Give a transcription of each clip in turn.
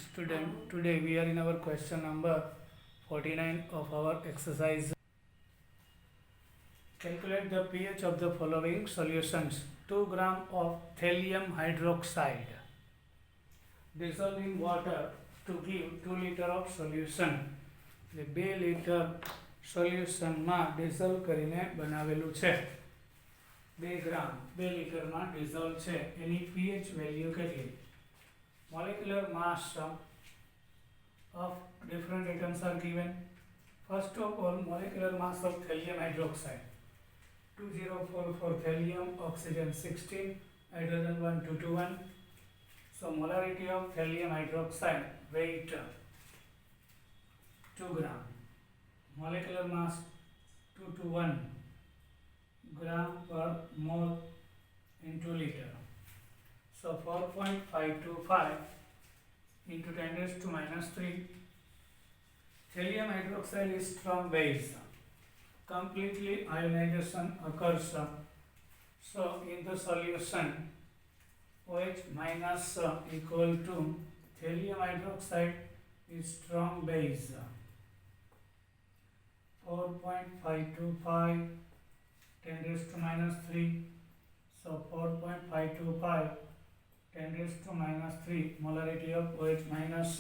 student. Today we are in our question number 49 of our exercise. Calculate the pH of the following solutions. 2 gram of thallium hydroxide dissolved in water to give 2 liter of solution. 2 liter સોલ્યુશનમાં dissolve કરીને બનાવેલું છે. 2 ગ્રામ 2 લિટરમાં dissolve છે. એની pH value કેટલી? Molecular mass of different atoms are given. First of all, molecular mass of thallium hydroxide 2044 thallium, oxygen 16, hydrogen 1 221. So molarity of thallium hydroxide, weight 2 gram, molecular mass 221 gram per mole into liter. So 4.525 into 10 raised to minus 3. Thallium hydroxide is strong base. Completely ionization occurs. So in the solution, OH minus equal to thallium hydroxide is strong base. 4.525 10 raised to minus 3. So 4.525 10 raised to minus 3 molarity of OH minus.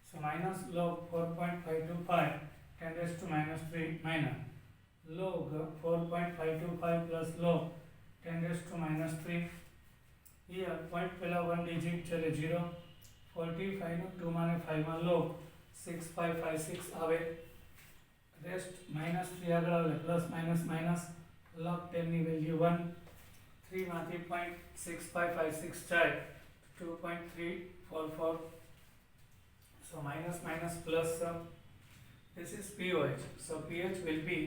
So minus log 4.525 10 raised to minus 3 minus log 4.525 plus log 10 raised to minus 3. Here point પહેલા 1 digit ચલે 0. 45 નું 2 માને 5 માં log 6556 આવે. Rest minus 3 આગળ આવે plus minus minus log 10 ની value 1. 3 માંથી 0.6556 જાય 2.344. So minus minus plus. This is pOH. So pH will be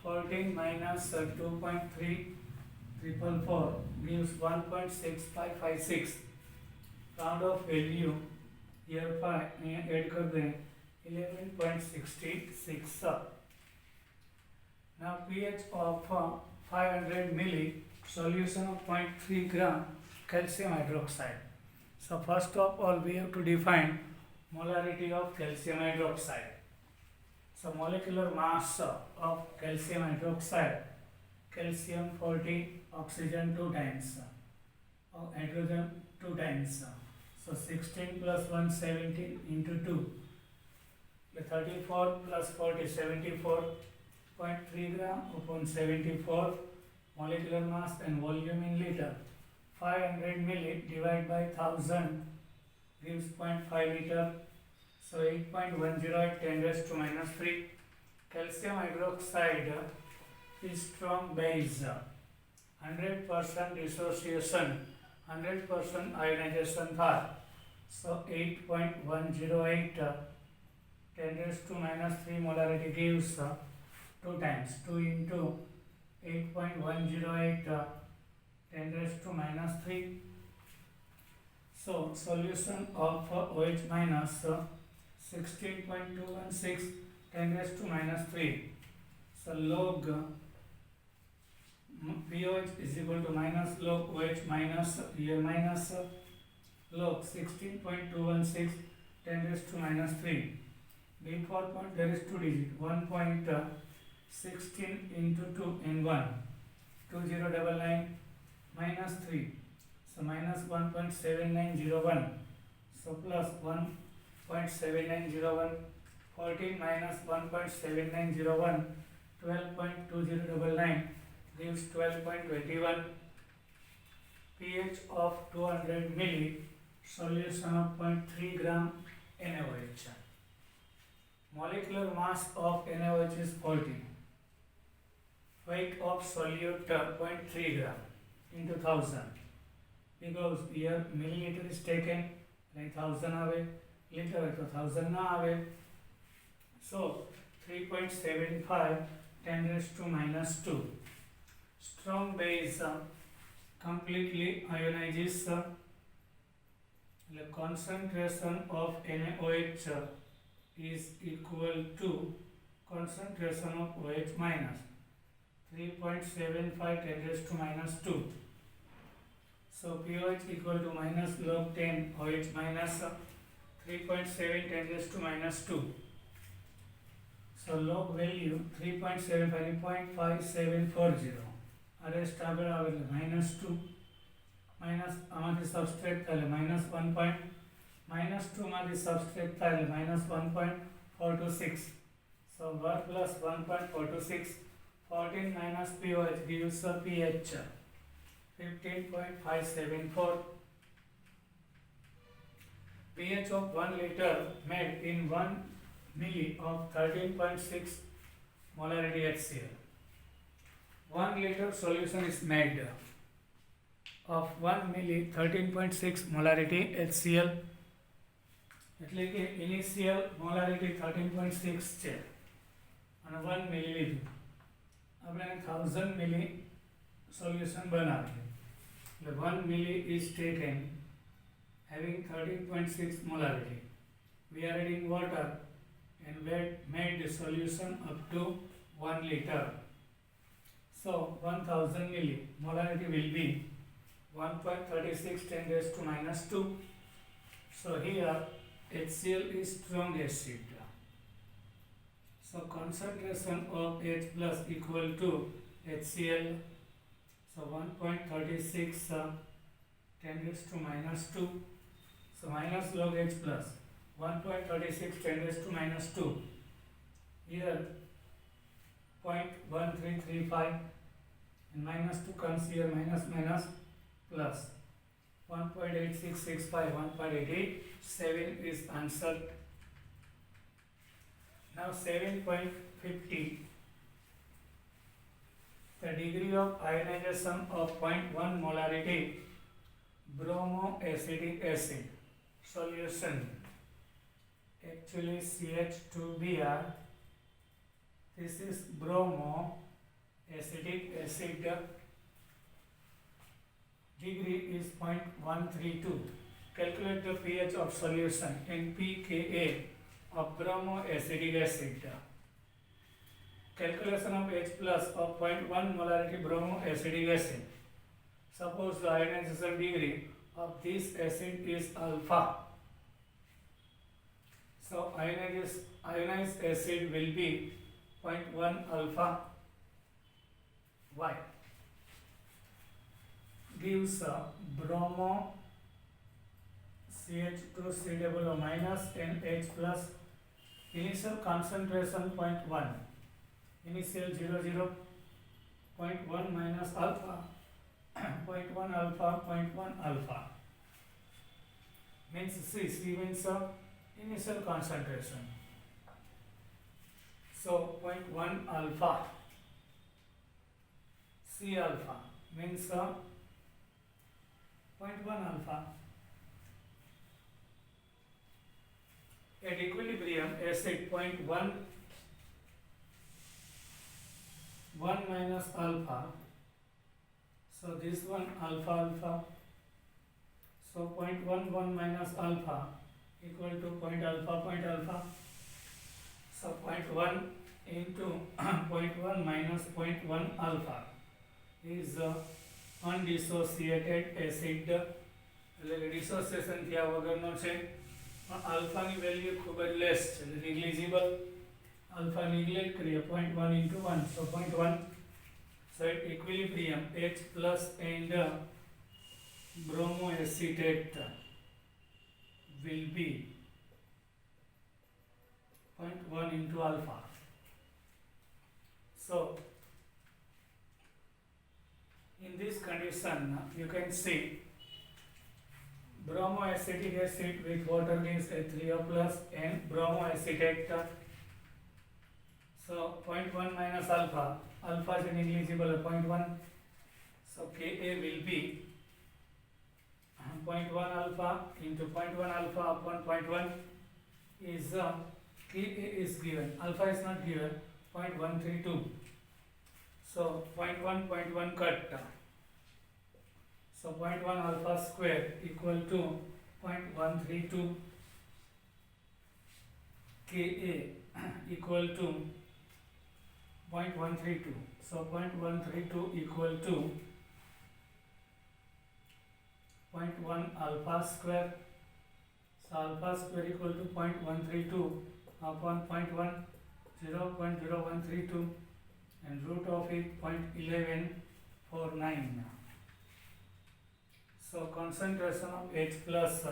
14 minus 2.3444 gives 1.6556. Round of value here 5 add कर दें 11.66. Now pH of 500 milli solution of 0.3 gram calcium hydroxide. So first of all we have to define molarity of calcium hydroxide. So molecular mass of calcium hydroxide, calcium 40, oxygen 2 times, hydrogen 2 times. So 16 plus 1 17 into 2, 34 plus 40 74.3 gram upon 74. Molecular mass and volume in liter. 500 milli divided by 1000 gives 0.5 liter. So 8.108 10 raised to minus 3. Calcium hydroxide is strong base. 100% dissociation, 100% ionization થાય. So 8.108 10 raised to minus 3 molarity gives 2 times 2 into 8.108 10 raised to minus 3. So solution of OH minus 16.216 10 raised to minus 3. So log pOH is equal to minus log OH minus here minus log 16.216 10 raised to minus 3. Before point there is 2 digit 1.16 into 2 in 1 2099 minus 3. So minus 1.7901. So plus 1.7901. 14 minus 1.7901. 12.2099 gives 12.21. pH of 200 milli solution of 0.3 gram NaOH. Molecular mass of NaOH is 40. Weight of solute 0.3 gram into 1000. Because here milliliter is taken, like 1000 આવે, liter है तो 1000 ना आवे. So 3.75 10 raised to minus 2. Strong base completely ionizes. The concentration of NaOH is equal to concentration of OH minus 3.75 10 raised to minus 2. So pOH equal to minus log 10 OH minus 3.7 10 raised to minus 2. So log value 3.75 arrest minus 2 minus subtract minus 1 point minus 2 subtract minus 1.426. So 1 plus 1.426 14 minus POH gives a pH 15.574. pH of 1 liter made in 1 milli of 13.6 molarity HCl. 1 liter solution is made of 1 milli 13.6 molarity HCl. એટલે કે initial molarity 13.6 છે અને 1 મિલી લીધું. આપણે 1000 મિલી solution બનાવીએ. એટલે 1 મિલી is taken having 13.6 molarity. We are adding water and made the solution up to 1 liter. So 1000 milli molarity will be 1.36 10 raised to minus 2. So here HCl is strong acid. So concentration of H plus equal to HCl. So 1.36 10 raised to minus 2. So minus log H plus 1.36 10 raised to minus 2. Here 0.1335 and minus 2 comes here, minus plus 1.8665 1.87 is answered. Now 7.50, the degree of ionization of 0.1 molarity bromoacidic acid solution, actually CH2Br, this is bromoacidic acid, degree is 0.132. Calculate the pH of solution NpKa of bromoacidic acid. Calculation of H plus of 0.1 molarity bromoacidic acid. Suppose the ionization degree of this acid is alpha. So ionized acid will be 0.1 alpha. Why? Gives bromo CH2COO minus and H plus. Initial concentration 0.1. Initial 0.1 minus alpha 0.1 alpha 0.1 alpha means C means initial concentration. So 0.1 alpha C alpha means 0.1 alpha. At equilibrium acid 0.1 1 minus alpha. So this one alpha. So 0.11 minus alpha equal to point alpha. So 0.1 into 0.1 minus 0.1 alpha is undissociated acid. Dissociation થયા વગરનો છે. અલ્ફાની value ખૂબ જ less છે, negligible. Alpha neglect કરીએ 0.1 into 1, so 0.1. So at equilibrium H plus and bromoacetate will be 0.1 into alpha. So in this condition you can see bromoacetic acid with water gives H3O plus and bromoacetate. So 0.1 minus alpha is negligible 0.1. So Ka will be 0.1 alpha into 0.1 alpha upon 0.1 is Ka is given. Alpha is not given. 0.132. So 0.1 cut. So 0.1 alpha square equal to 0.132. Ka equal to 0.132. So 0.132 equal to 0.1 alpha square. So alpha square equal to 0.132 upon 0.0132 and root of it 0.1149. So concentration of H plus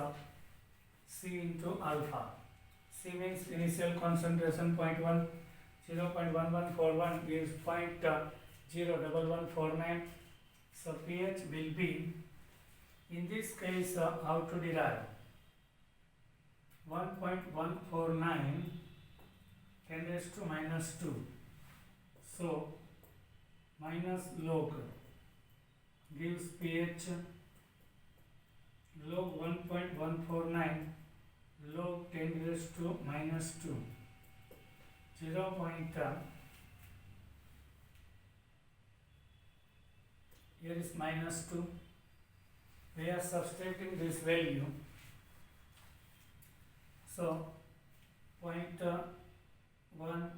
C into alpha. C means initial concentration 0.1141 gives 0.01149. So pH will be, in this case, how to derive? 1.149 10 raised to minus 2. So minus log gives pH log 1.149 log 10 raised to minus 2. 0. Here is minus 2. We are substituting this value. So 0.1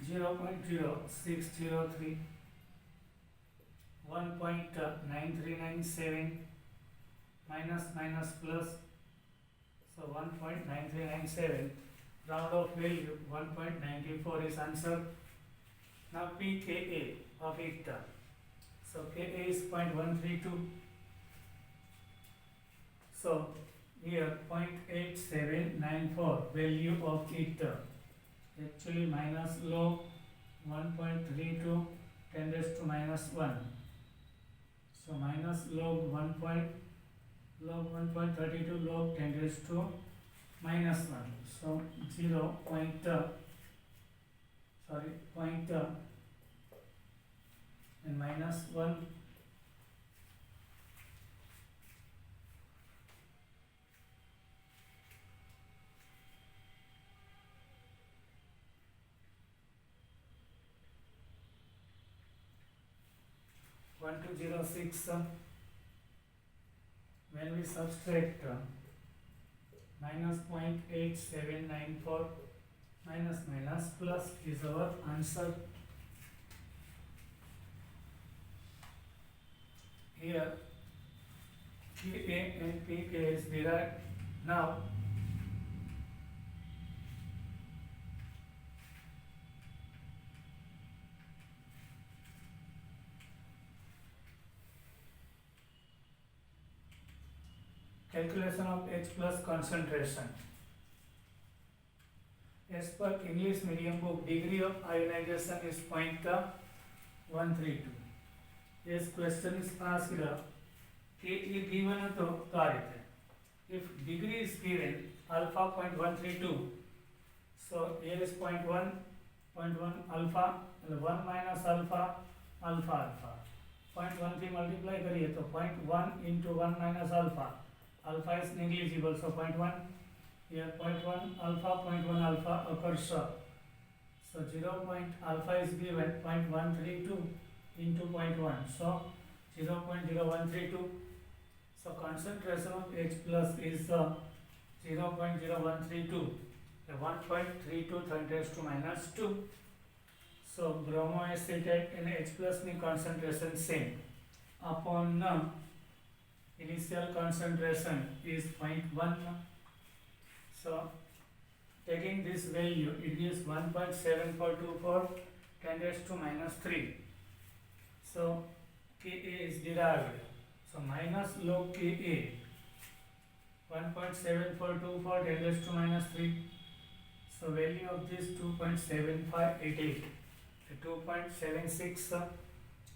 0.0603 1.9397 minus plus, so 1.9397, round of value 1.94 is answer. Now pKa of it, so Ka is 0.132, so here 0.8794 value of it, actually minus log 1.32 10 raised to minus 1, so minus log 1.32 log 10 raised to minus 1, so 0. Point and minus 1. One to 0.6. When we subtract minus 0.8794 minus plus is our answer. Here Ka and Pk is derived. Now calculation of H plus concentration. As per English medium book, degree of ionization is 0.132. Yes, question is asked here. K given to target. If degree is given alpha 0.132, so here is 0.1 alpha, 1 minus alpha, alpha. 0.13 multiply करिए तो 0.1 into 1 minus alpha. Alpha is negligible, so 0.1. Here 0.1 alpha occurs. So 0. Alpha is given 0.132 into 0.1, so 0.0132. So concentration of H plus is 0.0132, 1.32 10 raised to minus 2. So bromoacetate and H plus ni concentration same upon initial concentration is 0.1. So taking this value, it gives 1.7424 10 raised to minus 3. So Ka is derived. So minus log Ka 1.7424 10 raised to minus 3. So value of this 2.7588, 2.76,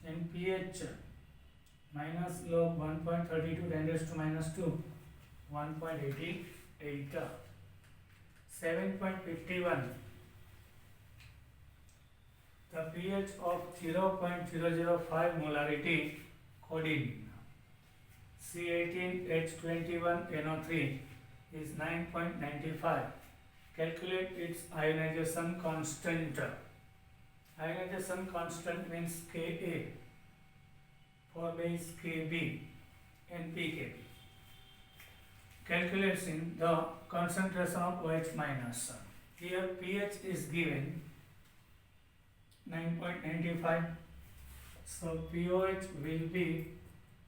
and pH minus log 1.32 10 raised to minus 2, 1.88. 7.51. The pH of 0.005 molarity codeine C18H21NO3 is 9.95. Calculate its ionization constant. Ionization constant means Ka. For base Kb. and pKb. Calculating the concentration of OH minus. Here pH is given 9.95. So pOH will be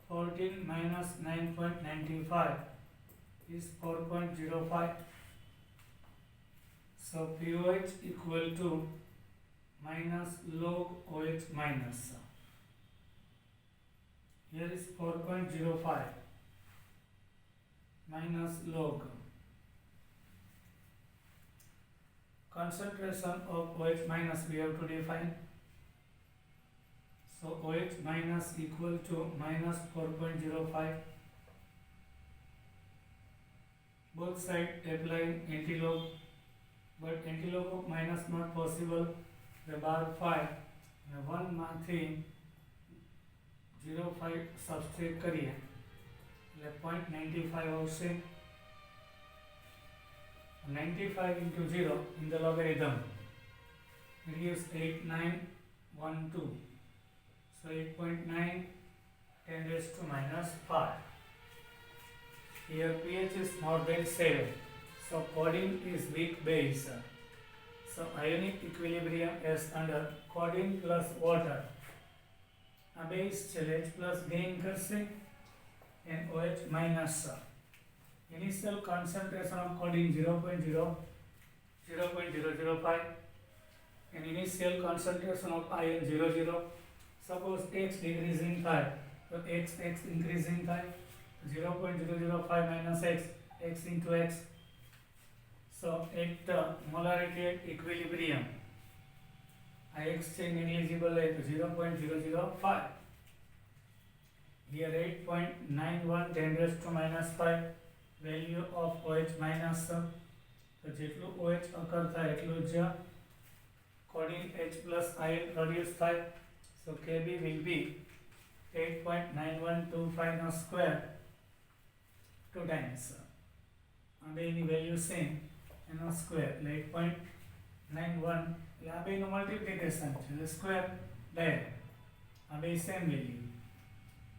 14 minus 9.95 is 4.05. So pOH equal to minus log OH minus. Here is 4.05 minus log. Concentration of OH minus we have to define. So OH minus equal to minus 4.05. Both sides applying antilog, but antilog of minus not possible. The bar 5 1 માંથી 0.5 substrate કરીએ એટલે 0.95 આવશે. 95 into 0 in the logarithm it gives 8912. So 8.9 10 raised to minus 5. Here pH is more than 7. So codeine is weak base. So ionic equilibrium is under codeine plus water. A base challenge plus gain करसे and OH minus. Initial concentration of codeine 0.005 and initial concentration of ion 0. Suppose X decreasing 5, so X increasing 5, 0.005 minus X into X. So at the molarity at equilibrium, X change negligible at 0.005. Here 8.91 10 raised to minus 5 value of OH minus. So જેટલું OH occur થાય એટલું જ codeine H plus ion produce થાય. So Kb will be 8.9125 square 2 times. And any value same square 8.91 એટલે આ બેનું multiplication છે એટલે સ્ક્વેર ડાયરેક્ટ આ બે same value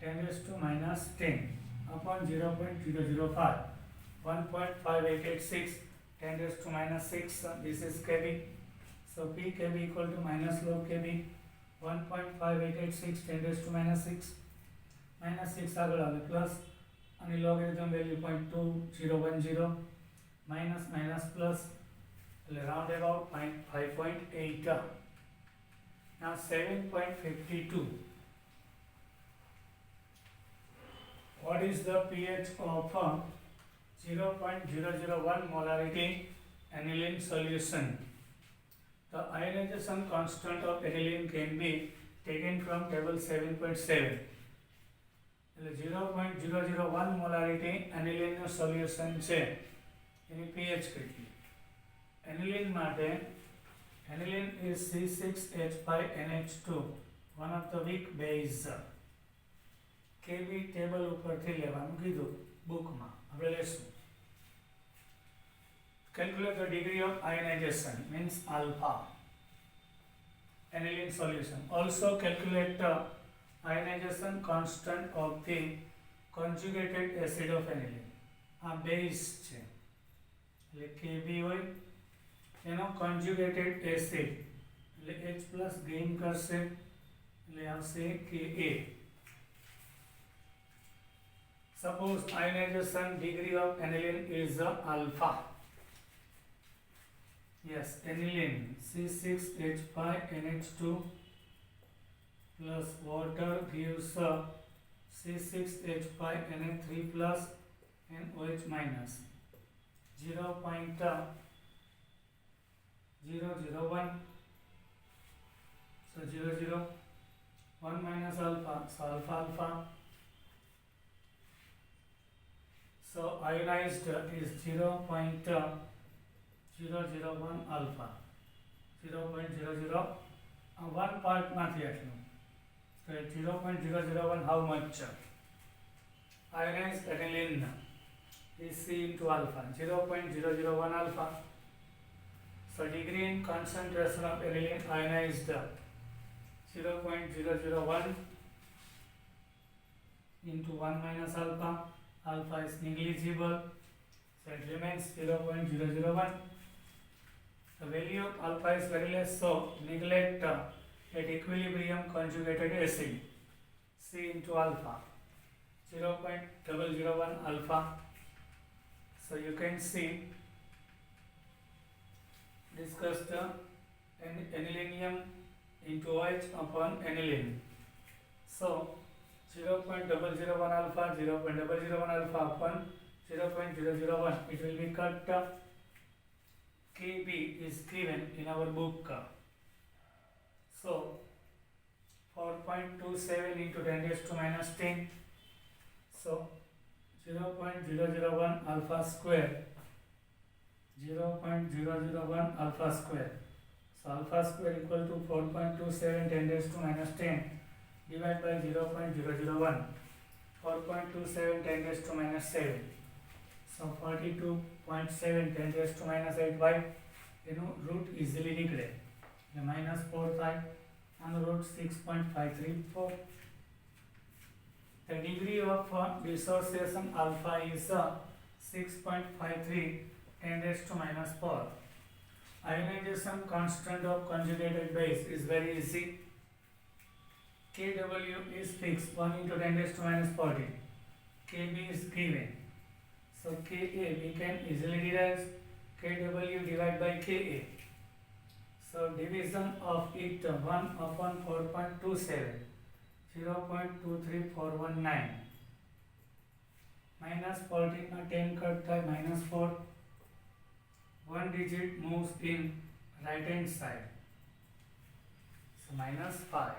10 raised to minus 10 upon 0.005 1.5886 10 raised to minus 6. This is Kb. So pKb equal to minus log Kb 1.5886 10 raised to minus 6 minus 6 આગળ આવે plus અને logarithm value 0.2010 minus plus round about 5.8. Now 7.52. What is the pH of 0.001 molarity aniline solution? The ionization constant of aniline can be taken from table 7.7. 0.001 molarity aniline solution છે એની pH કેટલી? Aniline માટે aniline is C6H5NH2, one of the weak base. Kb table ઉપરથી લેવાનું કીધું બુકમાં, આપણે લેશું. Calculate the degree of ionization means alpha. Aniline solution. Also calculate the ionization constant of the conjugated acid of aniline. આ base છે એટલે Kb હોય એનો conjugated acid એટલે H plus gain કરશે એટલે આવશે Ka. Suppose ionization degree of aniline is alpha. Yes, aniline C6H5NH2 plus water gives C6H5NH3 plus and OH minus 0.001. So 0.01 minus alpha, so alpha. So ionized is 0.001 alpha. 0.001 part માંથી આટલું. So 0.001 how much? Ionized aniline is C into alpha. 0.001 alpha. So degree in concentration of aniline ionized 0.001 into 1 minus alpha. Alpha is negligible, so it remains 0.001. The value of alpha is very less, so neglect at equilibrium conjugated acid. C into alpha, 0.001 alpha. So you can see, discuss the anilinium into OH upon aniline. So 0.001 alpha, 0.001 alpha upon 0.001, it will be cut. Kb is given in our book. So 4.27 into 10 raised to minus 10. So 0.001 alpha square, 0.001 alpha square. So alpha square equal to 4.27 10 raised to minus 10 divided by 0.001. 4.27 10 raised to minus 7. So 42.7 10 raised to minus 8 by, root easily निकले. The minus 4 5 and root 6.534. The degree of dissociation alpha is 6.53 10 raised to minus 4. Ionization constant of conjugated base is very easy. Kw is fixed, 1 into 10 raised to minus 40. Kb is given. So Ka we can easily derive Kw divided by Ka. So division of it 1 upon 4.27, 0.23419. Minus 14 में 10 cut था, minus 4. One digit moves in right hand side. So minus 5.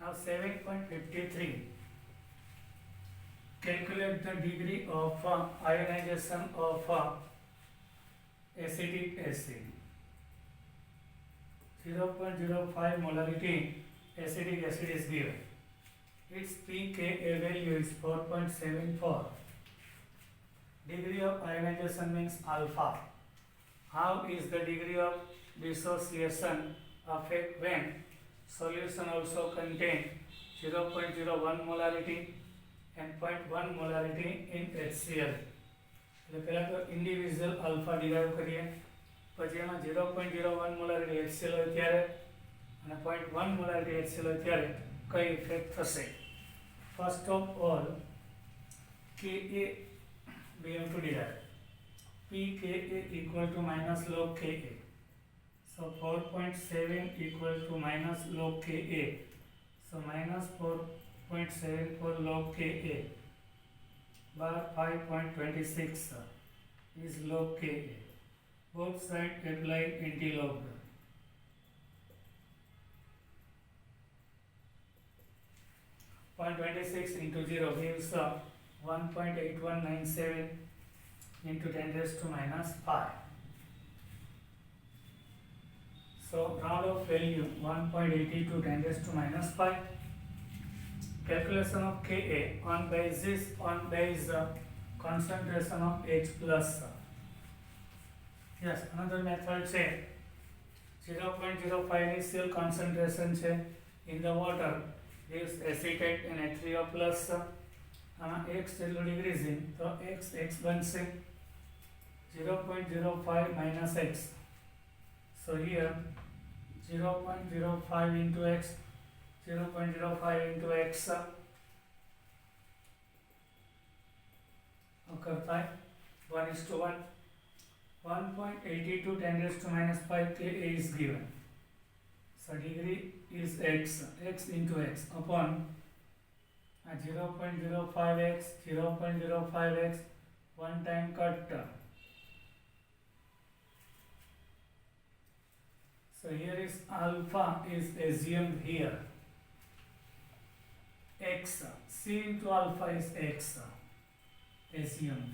Now 7.53. Calculate the degree of ionization of acetic acid. 0.05 molarity acetic acid is given. Its pKa value is 4.74. Degree of ionization means alpha. How is the degree of dissociation affect when solution also contain 0.01 molarity and 0.1 molarity in HCl. એટલે પહેલા તો individual alpha derive કરીએ, પછી એમાં 0.01 molarity HCl હોય ત્યારે અને 0.1 molarity HCl હોય ત્યારે કઈ ઇફેક્ટ થશે. First of all Ka we have to derive. pKa equal to minus log Ka. So 4.7 equal to minus log Ka. So minus 4.74 log Ka bar 5.26 is log Ka. Both sides apply anti-log. .26 into 0 gives 1.8197 into 10 raised to minus 5. So round of value 1.82 10 raised to minus 5. Calculation of Ka on base concentration of H plus. Yes, another method say 0.05 initial concentration say in the water gives acetate and H3O plus. X decreasing, so x Banse 0.05 minus x. So here 0.05 into x, 0.05 into x करता है 1:1. 1.82 10 raised to minus 5 Ka is given. So degree is x into x upon 0.05x, 0.05x, one time cut. So here is alpha is assumed here. X, C into alpha is x assumed.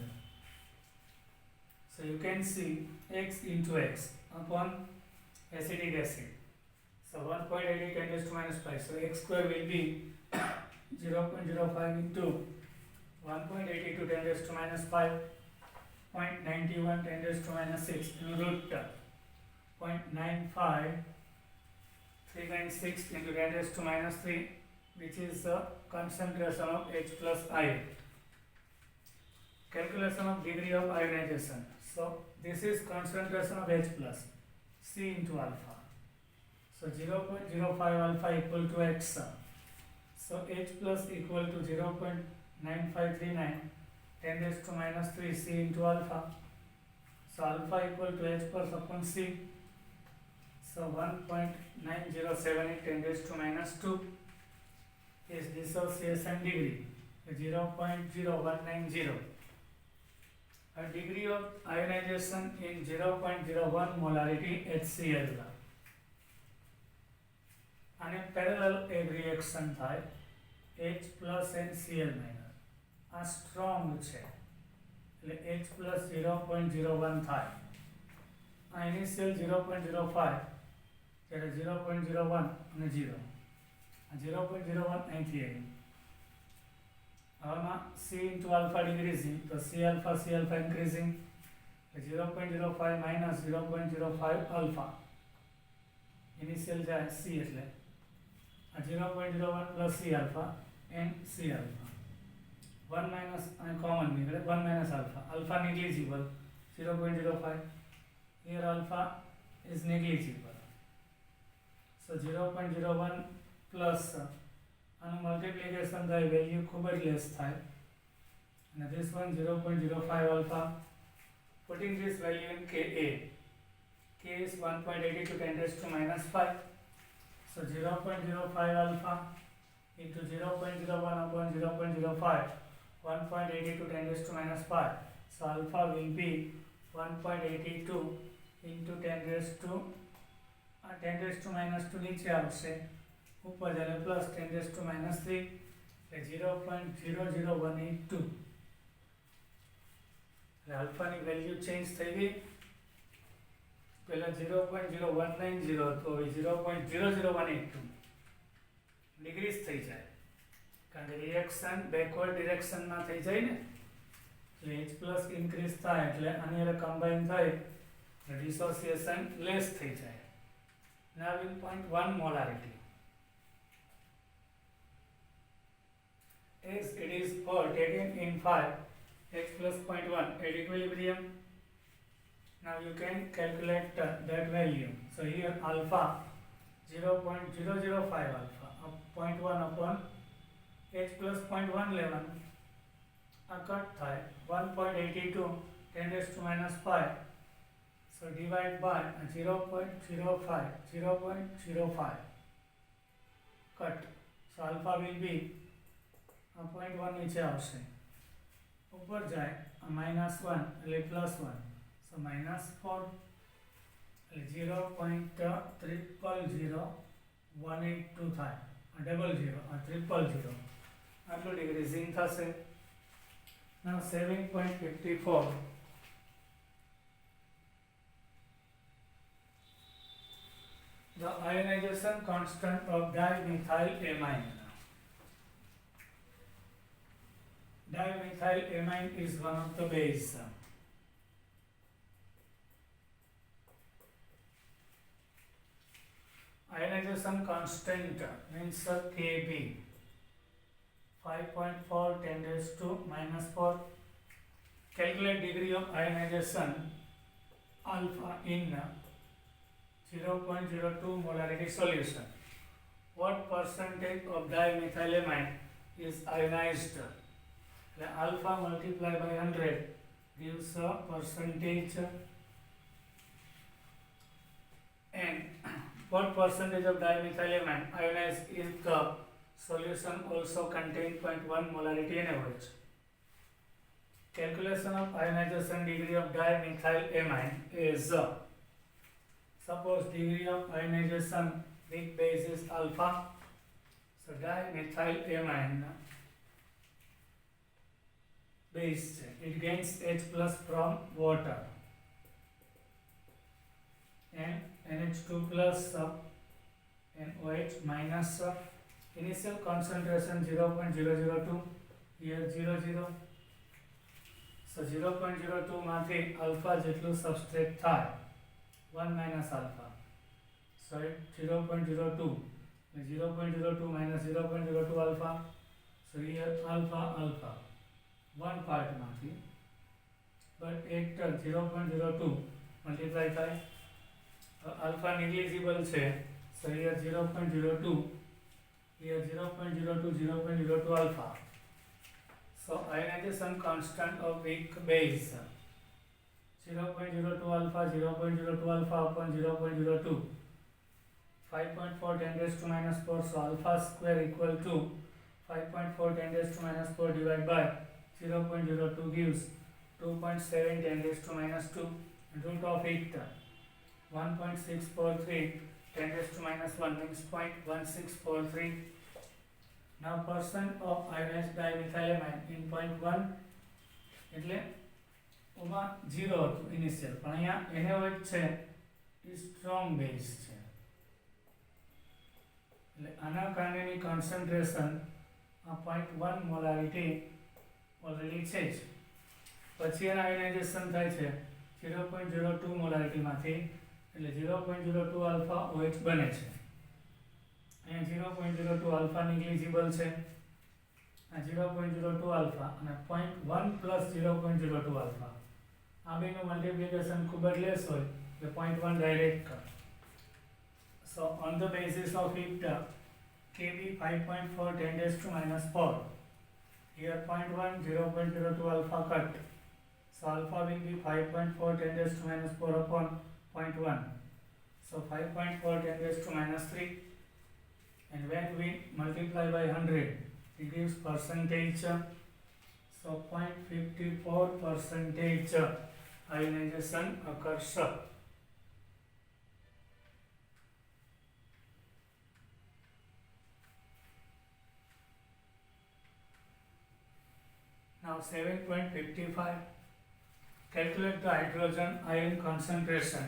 So you can see x into x upon acetic acid. So 1.88 10 raised to minus 5. So x square will be 0.05 into 1.82 10 raised to minus 5, 0.91 10 raised to minus 6 in root 0.95 396 into 10 raised to minus 3 which is the concentration of H plus ion. Calculation of degree of ionization. So this is concentration of H plus C into alpha. So 0.05 alpha equal to X. So H plus equal to 0.9539 10 raised to minus 3 C into alpha. So alpha equal to H plus upon C. So 1.9078 10 raised to minus 2 is dissociation degree 0.0190. A degree of ionization in 0.01 molarity HCl. અને parallel એક reaction થાય H plus and Cl minus. આ strong છે એટલે H plus 0.01 થાય. આ initial 0.05 ત્યારે 0.01 અને 0. આ 0.01 અહીંથી આવી. હવેમાં C into alpha decreasing તો C alpha increasing 0.05 minus 0.05 alpha. Initial જાય C એટલે 0.01 plus C alpha and C alpha. 1 minus common निकले 1 minus alpha. Alpha negligible 0.05. Here alpha is negligible. So 0.01 plus multiplication the value खूब less થાય. And this one 0.05 alpha. Putting this value in Ka. K is 1.82 10 raised to minus 5. So 0.05 alpha into 0.01 upon 0.05, 1.82 10 raised to minus 5. So alpha will be 1.82 into 10 raised to minus 2 नीचे आवશે ऊपर जाने plus 10 raised to minus 3 0.00182. Alpha ની value change થઈ ગઈ. પહેલા 0.0190 હતો હવે 0.00182 degrees થઈ જાય કારણ કે રિએક્શન બેકવર્ડ ડિરેક્શનમાં થઈ જાય ને એટલે H પ્લસ ઇન્ક્રીઝ થાય એટલે આની હારે કમ્બાઈન થાય ડિસોસિએશન લેસ થઈ જાય. Now in 0.1 molarity as it is for taken in 5 H plus 0.1 at equilibrium. Now you can calculate that value. So here alpha 0.005 alpha 0.1 upon H plus 0.11 cut થાય 1.82 10 raised to minus 5. So divide by 0.05 cut. So alpha will be 0.1 नीचे આવશે ऊपर जाए -1 એટલે +1. So -4 0.000182 થાય 000 આટલું ડિક્રીઝિંગ થશે. Now 7.54 the ionization constant of dimethylamine. Dimethylamine is one of the base. Ionization constant means Kb 5.4 10 raised to minus 4. Calculate degree of ionization alpha in 0.02 molarity solution. What percentage of dimethylamine is ionized? The alpha multiplied by 100 gives a percentage. And what percentage of dimethylamine ionized in the solution also contain 0.1 molarity NaOH? Calculation of ionization degree of dimethylamine is suppose degree of ionization with base is alpha. So dimethylamine base it gains H plus from water and NH2 plus and OH minus initial concentration 0.002 here 00. So 0.02 માંથી alpha જેટલું substrate થાય 1 minus alpha. So 0.02 0.02 minus 0.02 alpha. So here alpha 1 part માંથી but એક 0.02 multiply થાય. Alpha negligible છે, so here 0.02, here 0.02, 0.02 alpha. So ionization constant of weak base 0.02 alpha, 0.02 alpha upon 0.02, 5.4 10 raised to minus 4. So alpha square equal to 5.4 10 raised to minus 4 divided by 0.02 gives 2.7 10 raised to minus 2. Root of it 1.643 10 raised to minus 1 means 0.1643. Now percent of ionized dimethylamine in 0.1 એટલે ઓમાં 0 હતું initial, પણ અહીંયા NaOH છે એ strong base છે એટલે આના કારણેની concentration આ 0.1 મોલારિટી ઓલરેડી છે જ. પછી એના આયોનાઇઝેશન થાય છે 0.02 મોલારિટીમાંથી એટલે 0.02 આલ્ફા OH બને છે. અહીંયા 0.02 આલ્ફા negligible છે, આ 0.02 આલ્ફા અને 0.1 પ્લસ 0.02 આલ્ફા આ બેનું મલ્ટિપ્લિકેશન ખૂબ જ લેસ હોય એટલે 0.1 ડાયરેક્ટ કર. So on the basis of it Kb 5.4 10 raised to minus 4. Here 0.1 0.02 alpha cut. So alpha will be 5.4 10 raised to minus 4 upon 0.1. So 5.4 10 raised to minus 3. And when we multiply by 100, it gives percentage. So 0.54 percentage ionization occurs. Now 7.55, calculate the hydrogen ion concentration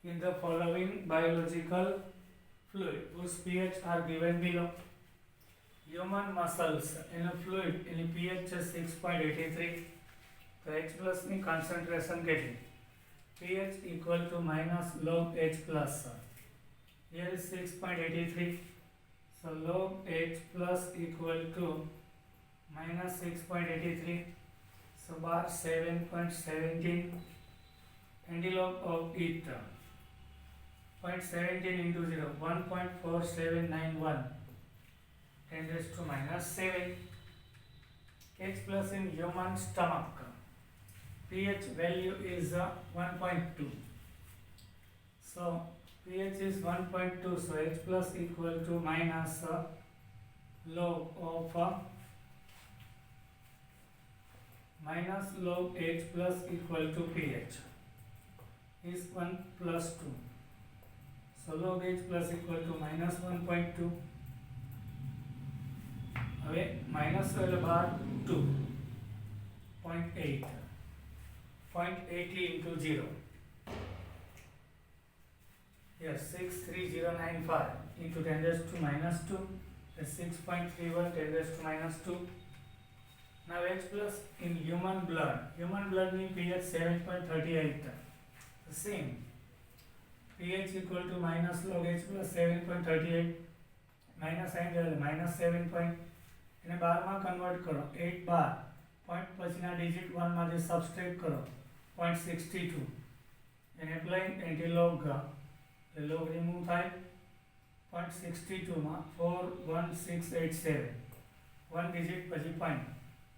in the following biological fluid whose pH are given below. Human muscles in a fluid in pH 6.83, तो H plus ની concentration કેટલી? pH equal to minus log H plus. Here is 6.83. So log H plus equal to minus 6.83. So bar 7.17. Antilog of it 0.17 into 0 1.4791 10 raised to minus 7. H plus in human stomach, pH value is 1.2. So pH is 1.2, so H plus equal to minus log of minus log H plus equal to pH is 1 plus 2. So log H plus equal to minus 1.2. હવે minus bar 2 0.8 0.80 into 0. Yes, 63095 into 10 raised to minus 2 is 6.31 10 raised to minus 2. Now H plus in human blood means pH 7.38. The same. pH equal to minus log H plus 7.38 minus minus 7. એને 12 માં convert કરો 8 બાર point પછીના digit 1 માંથી સબસ્ટ્રેક્ટ કરો 0.62 and applying antilog log remove થાય 0.62 માં 41687 1 digit પછી point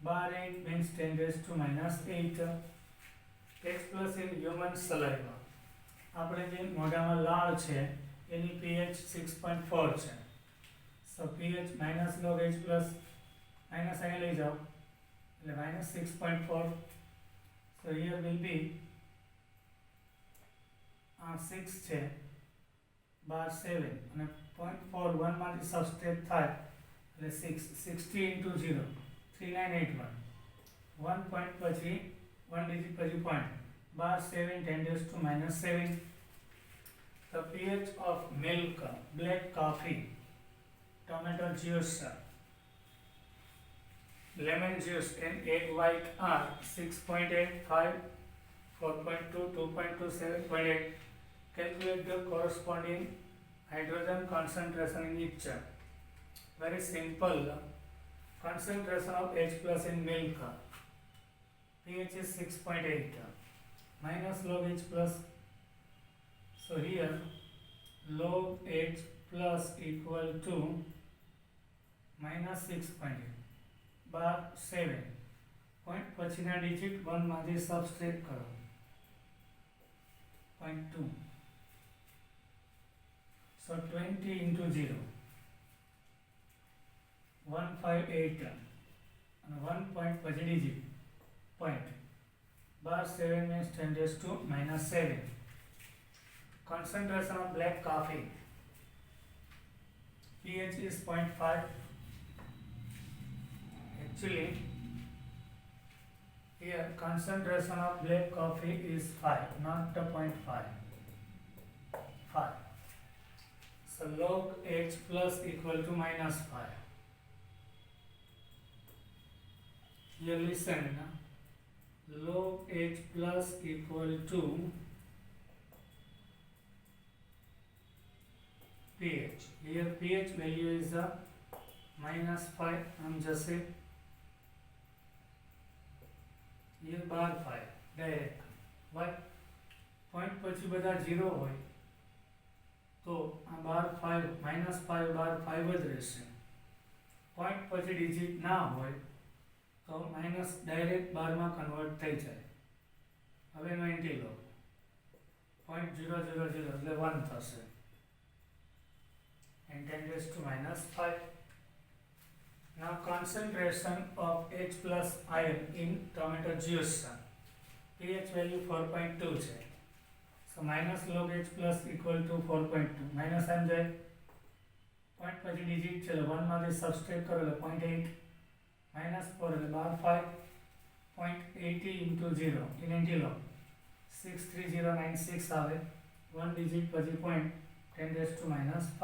bar 8 means 10 raised to minus 8. H plus in human saliva આપણે જે મોઢામાં લાળ છે એની pH 6.4 છે. So pH minus log H plus minus અહીંયા લઈ જાઓ એટલે minus 6.4. So here will be 6 છે બાર 7 અને 0.41 માંથી સબસ્ટ્રેક્ટ થાય એટલે 60 into 0 3981 1 point પછી 1 digit પછી point bar 7 10 raised to minus 7. The pH of milk, black coffee, tomato juice, lemon juice and egg white are 6.85, 4.2, 2.2, 7.8. Calculate the corresponding hydrogen concentration in each. Very simple. Concentration of H plus in milk. pH is 6.8. Minus log H plus. So here log H plus equal to minus 6.8 bar 7 point પછીના digit 1 માંથી સબસ્ટ્રેક્ટ કરો 0.2 so 20 into 0 158 અને 1 point પછી digit point bar 7 means 10 raised to minus 7. Concentration of black coffee, pH is 0.5. Actually here concentration of black coffee is 5, not the 0.5. 5. So log H plus equal to minus 5. Here listen, log H plus equal to pH. Here pH value is minus 5. I'm just say here bar 5 direct. Why? Point પછી બધા 0 હોય તો આ બાર 5 minus 5 બાર 5 જ રહેશે. Point પછી digit ના હોય તો માઇનસ ડાયરેક્ટ બારમાં કન્વર્ટ થઈ જાય. હવે 90 લો 0.000 એટલે 1 થશે and 10 raised to minus 5. Now concentration of H plus ion in tomato juice, pH value 4.2 છે. So minus log H plus equal to 4.2 minus આમ જાય પોઈન્ટ પછી ડિજિટ છે 1 માંથી સબસ્ટ્રેક્ટ કરો એટલે 0.8 minus 4 એટલે 12 5.80 into 0 in 90 log 63096 આવે 1 ડિજિટ પછી point 10 raised to minus 5.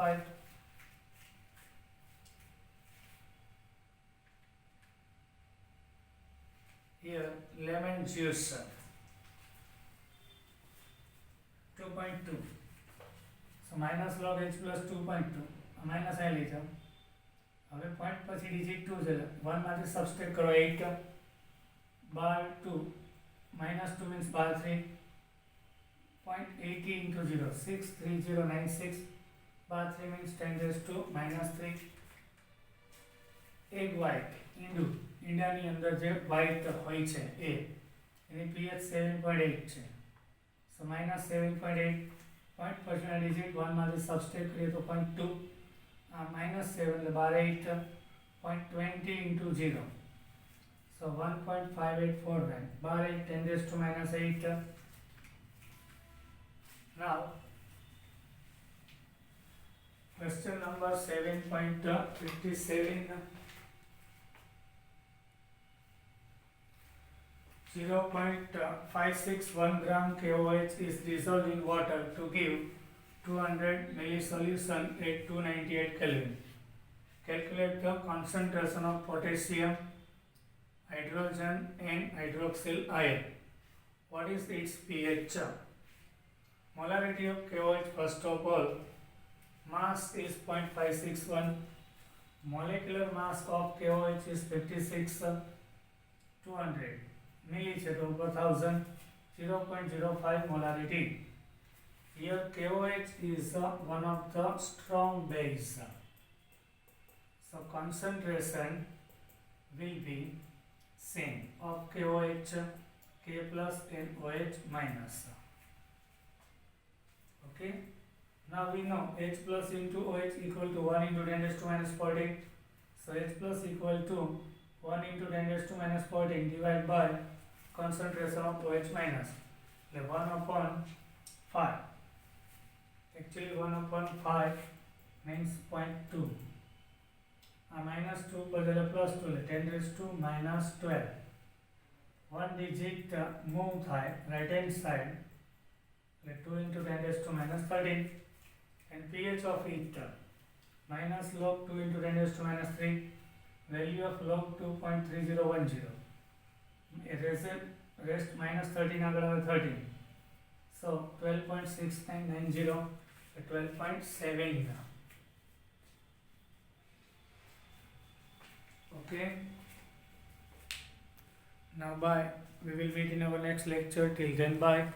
Here lemon juice 2.2. So minus log H plus 2.2 minus I લઈ જાઓ. હવે પોઈન્ટ પછી ડિજિટ 2 છે 1 માંથી સબસ્ટ્રેક્ટ કરો 8 બાર 2 minus 2 means bar 3 0.80 into 0 63096 bar 3 means 10 raised to minus 3. egg white ઈંડાની અંદર જે white હોય છે એ એની pH 7.8 છે. So minus 7.8 પોઈન્ટ પછીના ડિજિટ 1 માંથી સબસ્ટ્રેક્ટ કરીએ તો 0.2 minus 7 એટલે બાર 8 0.20 into 0 so 1.5849 bar 8 10 raised to minus 8. Now question number 7.57. 0.561 gram KOH is dissolved in water to give 200 milli solution at 298 Kelvin. Calculate the concentration of potassium, hydrogen and hydroxyl ion. What is its pH? Molarity of KOH, first of all, mass is 0.561, molecular mass of KOH is 56, 200 milli per thousand, 0.05 molarity. Here KOH is one of the strong base, so concentration will be same of KOH, K plus and OH minus. Okay, now we know H plus into OH equal to 1 into 10 raised to minus 14. So H plus equal to 1 into 10 raised to minus 14 divided by concentration of OH minus, 1 upon 5. Actually 1 upon 5 means 0.2. Minus 2 plus plus 2 10 raised to minus 12. 1 digit move થાય right hand side 2 into 10 raised to minus 13 and pH of it minus log 2 into 10 raised to minus 3 value of log 2.3010. Rest minus 13 આગળ આવે 13. So 12.6990 12.7. Okay. Now bye. We will meet in our next lecture. Till then, bye.